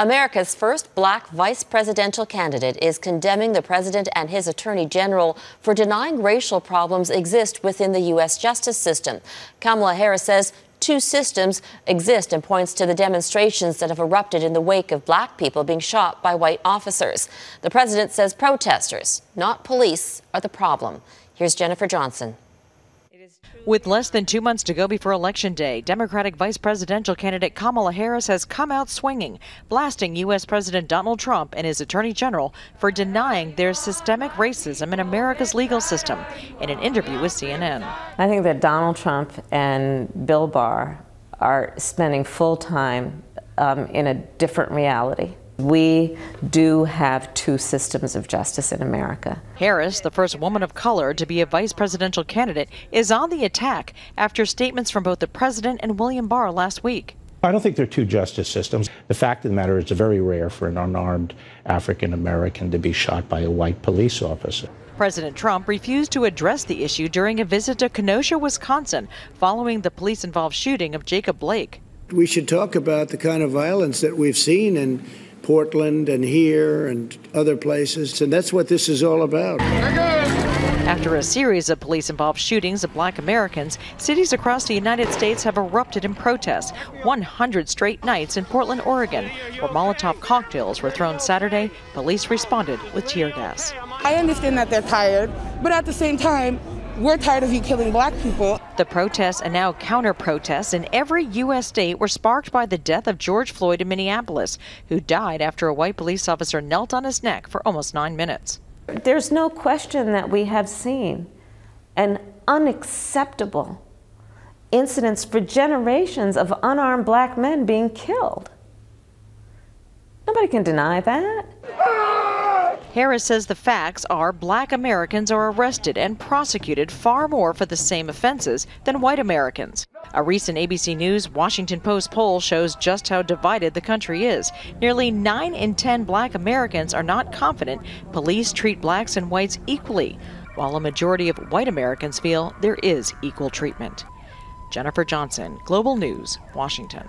America's first black vice presidential candidate is condemning the president and his attorney general for denying racial problems exist within the U.S. justice system. Kamala Harris says two systems exist and points to the demonstrations that have erupted in the wake of black people being shot by white officers. The president says protesters, not police, are the problem. Here's Jennifer Johnson. With less than 2 months to go before Election Day, Democratic vice presidential candidate Kamala Harris has come out swinging, blasting U.S. President Donald Trump and his attorney general for denying there's systemic racism in America's legal system. In an interview with CNN, I think that Donald Trump and Bill Barr are spending full time in a different reality. We do have two systems of justice in America. Harris, the first woman of color to be a vice presidential candidate, is on the attack after statements from both the president and William Barr last week. I don't think there are two justice systems. The fact of the matter is it's very rare for an unarmed African American to be shot by a white police officer. President Trump refused to address the issue during a visit to Kenosha, Wisconsin, following the police-involved shooting of Jacob Blake. We should talk about the kind of violence that we've seen in Portland and here and other places, and that's what this is all about. After a series of police-involved shootings of black Americans, cities across the United States have erupted in protest. 100 straight nights in Portland, Oregon, where Molotov cocktails were thrown Saturday. Police responded with tear gas. I understand that they're tired, but at the same time, we're tired of you killing black people. The protests and now counter-protests in every U.S. state were sparked by the death of George Floyd in Minneapolis, who died after a white police officer knelt on his neck for almost 9 minutes. There's no question that we have seen an unacceptable incidents for generations of unarmed black men being killed. Nobody can deny that. Harris says the facts are black Americans are arrested and prosecuted far more for the same offenses than white Americans. A recent ABC News Washington Post poll shows just how divided the country is. Nearly 9 in 10 black Americans are not confident police treat blacks and whites equally, while a majority of white Americans feel there is equal treatment. Jennifer Johnson, Global News, Washington.